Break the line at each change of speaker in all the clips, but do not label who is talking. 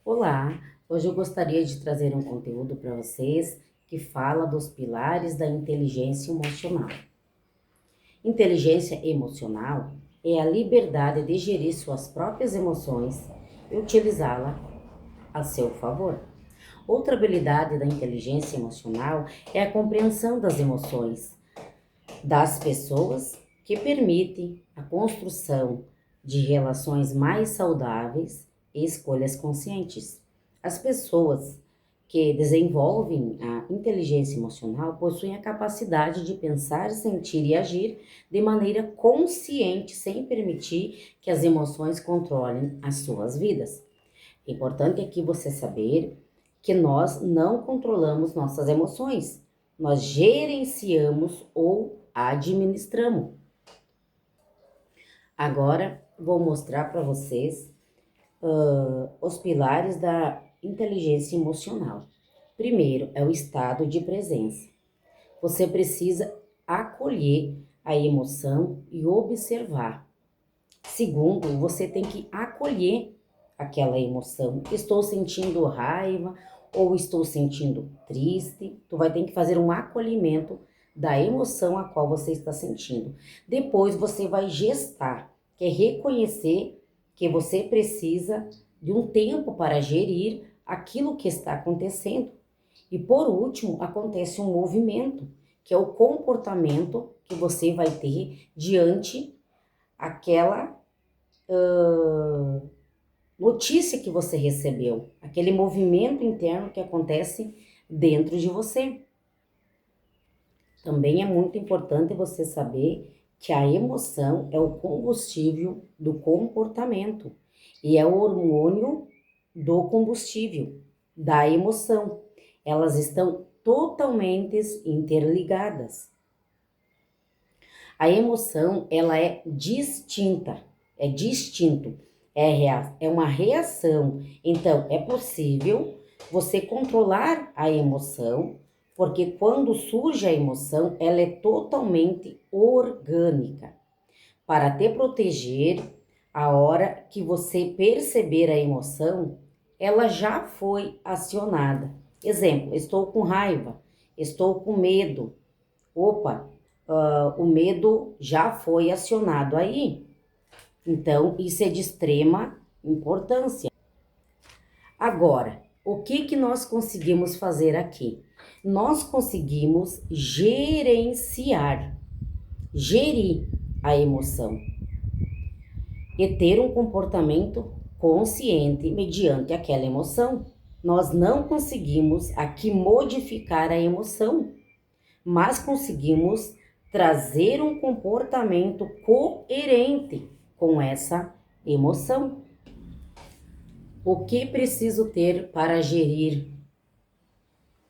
Olá, hoje eu gostaria de trazer um conteúdo para vocês que fala dos pilares da inteligência emocional. Inteligência emocional é a liberdade de gerir suas próprias emoções e utilizá-la a seu favor. Outra habilidade da inteligência emocional é a compreensão das emoções das pessoas, que permite a construção de relações mais saudáveis e escolhas conscientes. As pessoas que desenvolvem a inteligência emocional possuem a capacidade de pensar, sentir e agir de maneira consciente, sem permitir que as emoções controlem as suas vidas. É importante aqui você saber que nós não controlamos nossas emoções, nós gerenciamos ou administramos. Agora vou mostrar para vocês os pilares da inteligência emocional. Primeiro é o estado de presença. Você precisa acolher a emoção e observar. Segundo, você tem que acolher aquela emoção. Estou sentindo raiva ou estou sentindo triste. Tu vai ter que fazer um acolhimento da emoção a qual você está sentindo. Depois você vai gestar, que é reconhecer que você precisa de um tempo para gerir aquilo que está acontecendo. E por último, acontece um movimento, que é o comportamento que você vai ter diante aquela notícia que você recebeu, aquele movimento interno que acontece dentro de você. Também é muito importante você saber que a emoção é o combustível do comportamento e é o hormônio do combustível, da emoção. Elas estão totalmente interligadas. A emoção, ela é distinta, é distinto, é uma reação. Então, é possível você controlar a emoção, porque quando surge a emoção, ela é totalmente orgânica. Para te proteger, a hora que você perceber a emoção, ela já foi acionada. Exemplo, estou com raiva, estou com medo. Opa, o medo já foi acionado aí. Então, isso é de extrema importância. Agora, o que nós conseguimos fazer aqui? Nós conseguimos gerenciar, gerir a emoção e ter um comportamento consciente mediante aquela emoção. Nós não conseguimos aqui modificar a emoção, mas conseguimos trazer um comportamento coerente com essa emoção. O que preciso ter para gerir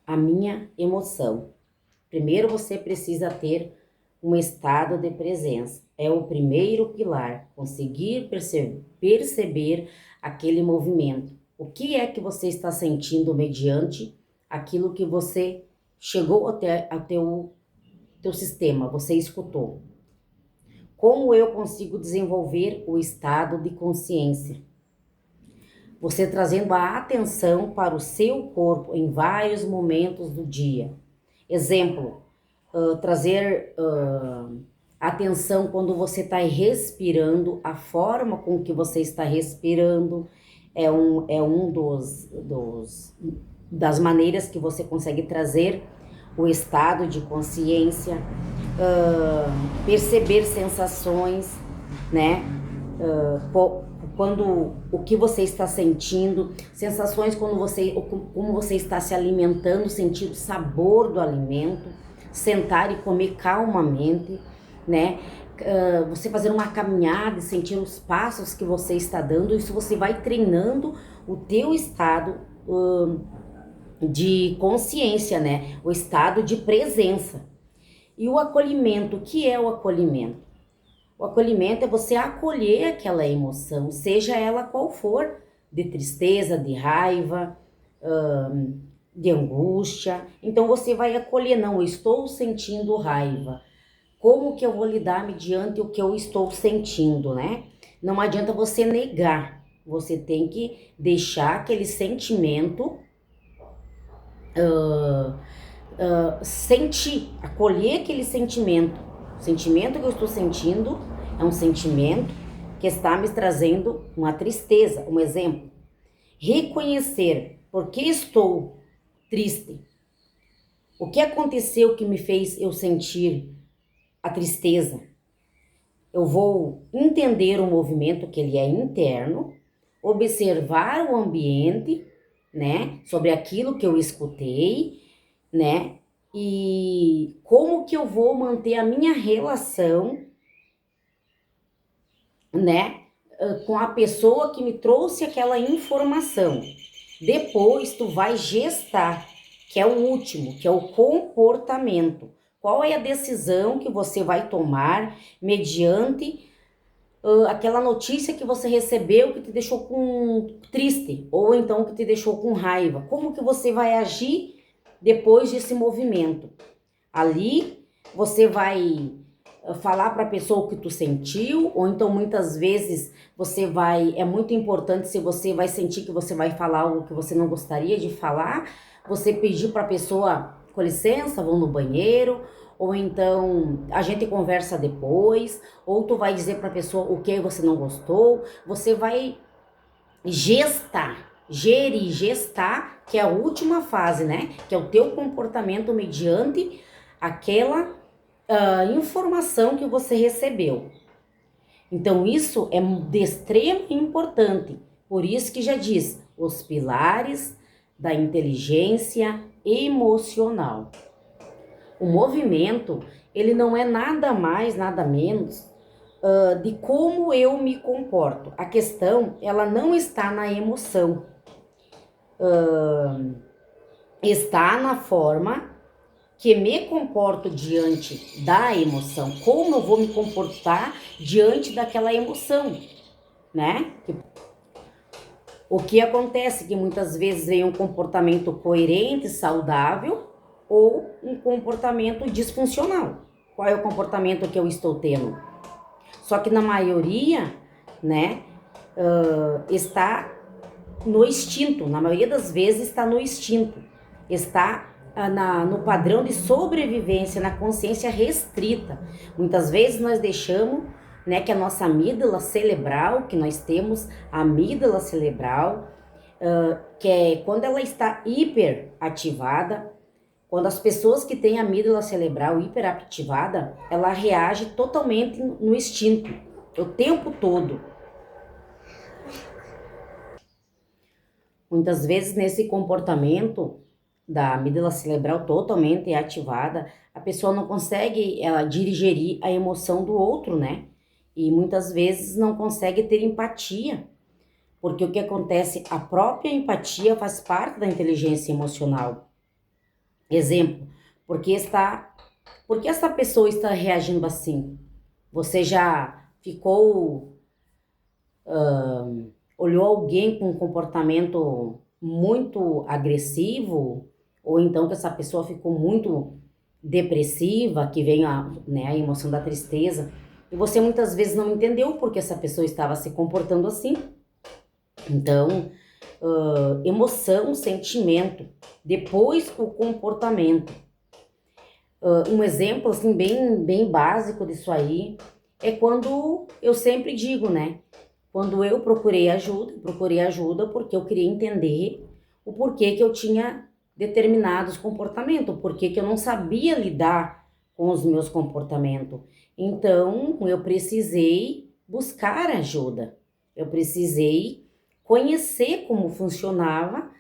a minha emoção? Primeiro você precisa ter um estado de presença. É o primeiro pilar, conseguir perceber aquele movimento. O que é que você está sentindo mediante aquilo que você chegou até o teu sistema, você escutou. Como eu consigo desenvolver o estado de consciência? Você trazendo a atenção para o seu corpo em vários momentos do dia. Exemplo, trazer atenção quando você está respirando, a forma com que você está respirando das maneiras que você consegue trazer o estado de consciência, perceber sensações, né? Quando o que você está sentindo, sensações como você está se alimentando, sentir o sabor do alimento, sentar e comer calmamente, né? Você fazer uma caminhada e sentir os passos que você está dando, isso você vai treinando o teu estado de consciência, né? O estado de presença. E o acolhimento, o que é o acolhimento? O acolhimento é você acolher aquela emoção, seja ela qual for, de tristeza, de raiva, de angústia. Então você vai acolher, não, eu estou sentindo raiva. Como que eu vou lidar mediante o que eu estou sentindo, né? Não adianta você negar. Você tem que deixar aquele sentimento sentir, acolher aquele sentimento. O sentimento que eu estou sentindo é um sentimento que está me trazendo uma tristeza. Um exemplo, reconhecer por que estou triste. O que aconteceu que me fez eu sentir a tristeza? Eu vou entender o movimento que ele é interno, observar o ambiente, né, sobre aquilo que eu escutei, né, e como que eu vou manter a minha relação, né, com a pessoa que me trouxe aquela informação. Depois tu vai gestar, que é o último, que é o comportamento. Qual é a decisão que você vai tomar mediante aquela notícia que você recebeu que te deixou triste, ou então que te deixou com raiva? Como que você vai agir depois desse movimento? Ali você vai falar para a pessoa o que tu sentiu, ou então muitas vezes é muito importante, se você vai sentir que você vai falar algo que você não gostaria de falar, você pedir para a pessoa, com licença, vou no banheiro, ou então a gente conversa depois, ou tu vai dizer para a pessoa o que você não gostou, você vai gestar, que é a última fase, né? Que é o teu comportamento mediante aquela informação que você recebeu. Então isso é de extrema importância. Por isso que já diz, os pilares da inteligência emocional. O movimento, ele não é nada mais, nada menos de como eu me comporto. A questão, ela não está na emoção. Está na forma que me comporto diante da emoção. Como eu vou me comportar diante daquela emoção, né? O que acontece que muitas vezes vem um comportamento coerente, saudável, ou um comportamento disfuncional. Qual é o comportamento que eu estou tendo? Só que na maioria, né, está no instinto. Na maioria das vezes está no instinto. Está no padrão de sobrevivência, na consciência restrita. Muitas vezes nós deixamos, né, que a nossa amígdala cerebral, que nós temos a amígdala cerebral, que é quando ela está hiperativada. Quando as pessoas que têm a amígdala cerebral hiperativada, ela reage totalmente no instinto, o tempo todo. Muitas vezes nesse comportamento da amígdala cerebral totalmente ativada, a pessoa não consegue digerir a emoção do outro, né? E muitas vezes não consegue ter empatia, porque o que acontece, a própria empatia faz parte da inteligência emocional. Exemplo, porque essa pessoa está reagindo assim? Você já olhou alguém com um comportamento muito agressivo, ou então que essa pessoa ficou muito depressiva, que vem a emoção da tristeza, e você muitas vezes não entendeu porque essa pessoa estava se comportando assim. Então, emoção, sentimento, depois o comportamento. Um exemplo assim bem básico disso aí é quando eu sempre digo, né? Quando eu procurei ajuda porque eu queria entender o porquê que eu tinha determinados comportamentos, o porquê que eu não sabia lidar com os meus comportamentos. Então, eu precisei buscar ajuda. Eu precisei conhecer como funcionava,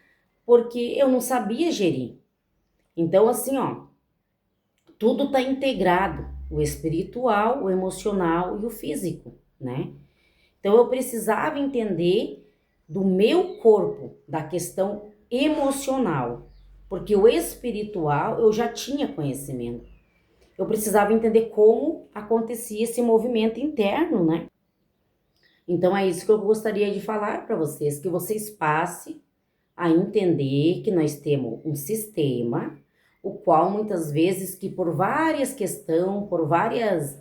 porque eu não sabia gerir. Então, assim, tudo está integrado, o espiritual, o emocional e o físico, né? Então, eu precisava entender do meu corpo, da questão emocional, porque o espiritual eu já tinha conhecimento. Eu precisava entender como acontecia esse movimento interno, né? Então, é isso que eu gostaria de falar para vocês, que vocês passem a entender que nós temos um sistema, o qual muitas vezes que por várias questões, por várias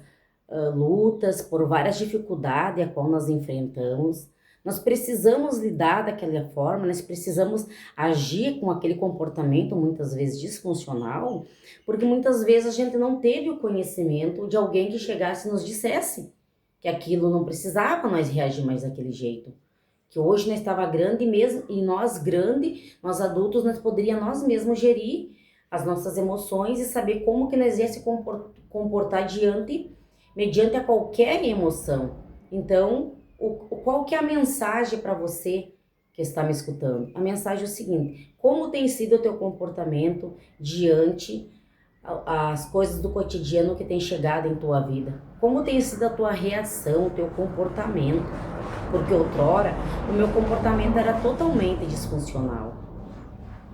lutas, por várias dificuldades a qual nós enfrentamos, Nós precisamos lidar daquela forma, nós precisamos agir com aquele comportamento muitas vezes disfuncional, porque muitas vezes a gente não teve o conhecimento de alguém que chegasse e nos dissesse que aquilo não precisava nós reagir mais daquele jeito. Que hoje nós estava grande mesmo, e nós adultos, nós poderíamos nós mesmos gerir as nossas emoções e saber como que nós ia se comportar mediante a qualquer emoção. Então, qual que é a mensagem para você que está me escutando? A mensagem é o seguinte: como tem sido o teu comportamento diante as coisas do cotidiano que tem chegado em tua vida? Como tem sido a tua reação, o teu comportamento? Porque outrora o meu comportamento era totalmente disfuncional.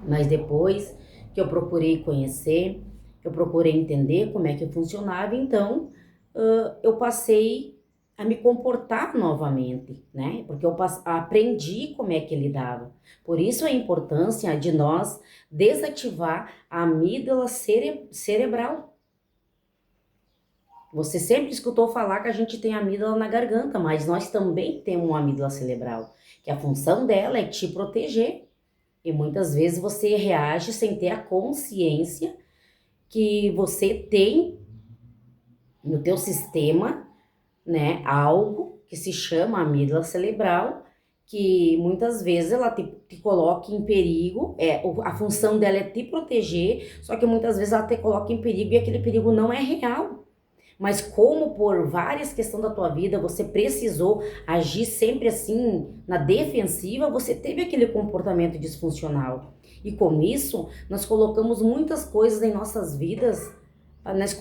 Mas depois que eu procurei conhecer, eu procurei entender como é que funcionava, então eu passei a me comportar novamente, né? Porque eu aprendi como é que lidava. Por isso a importância de nós desativar a amígdala cerebral. Você sempre escutou falar que a gente tem amígdala na garganta, mas nós também temos uma amígdala cerebral, que a função dela é te proteger. E muitas vezes você reage sem ter a consciência que você tem no teu sistema, né, algo que se chama amígdala cerebral, que muitas vezes ela te coloca em perigo, a função dela é te proteger, só que muitas vezes ela te coloca em perigo e aquele perigo não é real. Mas como por várias questões da tua vida você precisou agir sempre assim na defensiva, você teve aquele comportamento disfuncional. E com isso, nós colocamos muitas coisas em nossas vidas, nós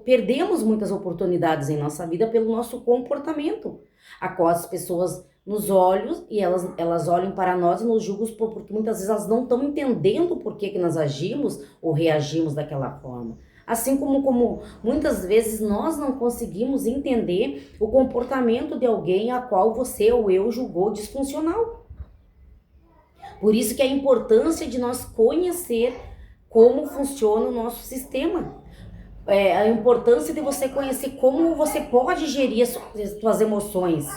perdemos muitas oportunidades em nossa vida pelo nosso comportamento. A qual as pessoas nos olham e elas olham para nós e nos julgam porque muitas vezes elas não estão entendendo por que nós agimos ou reagimos daquela forma. Assim como muitas vezes nós não conseguimos entender o comportamento de alguém a qual você ou eu julgou disfuncional. Por isso que a importância de nós conhecer como funciona o nosso sistema. A importância de você conhecer como você pode gerir as suas emoções.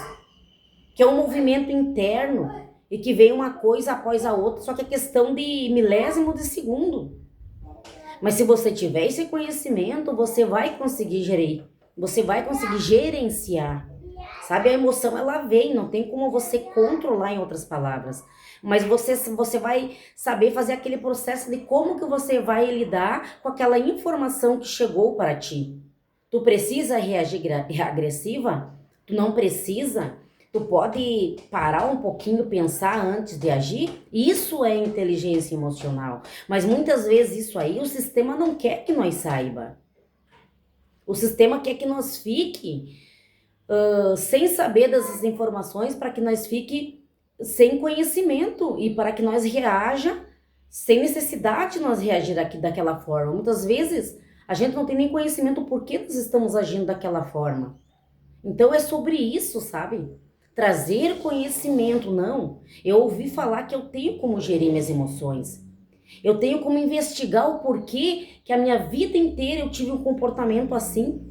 Que é um movimento interno e que vem uma coisa após a outra, só que é questão de milésimo de segundo. Mas se você tiver esse conhecimento, você vai conseguir gerir, você vai conseguir gerenciar. Sabe, a emoção ela vem, não tem como você controlar, em outras palavras. Mas você vai saber fazer aquele processo de como que você vai lidar com aquela informação que chegou para ti. Tu precisa reagir agressiva? Tu não precisa? Tu pode parar um pouquinho, pensar antes de agir? Isso é inteligência emocional. Mas muitas vezes isso aí o sistema não quer que nós saiba. O sistema quer que nós fique sem saber dessas informações, para que nós fique sem conhecimento e para que nós reaja sem necessidade de nós reagir daquela forma. Muitas vezes a gente não tem nem conhecimento por que nós estamos agindo daquela forma. Então é sobre isso, sabe? Trazer conhecimento, não. Eu ouvi falar que eu tenho como gerir minhas emoções. Eu tenho como investigar o porquê que a minha vida inteira eu tive um comportamento assim.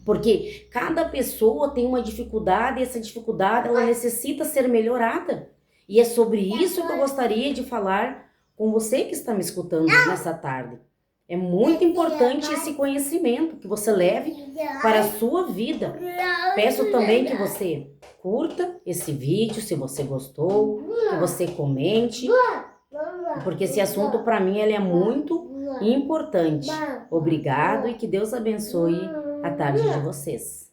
Porque cada pessoa tem uma dificuldade e essa dificuldade ela necessita ser melhorada. E é sobre isso que eu gostaria de falar com você que está me escutando nessa tarde. É muito importante esse conhecimento que você leve para a sua vida. Peço também que você curta esse vídeo, se você gostou, que você comente, porque esse assunto para mim ele é muito importante. Obrigado e que Deus abençoe a tarde de vocês.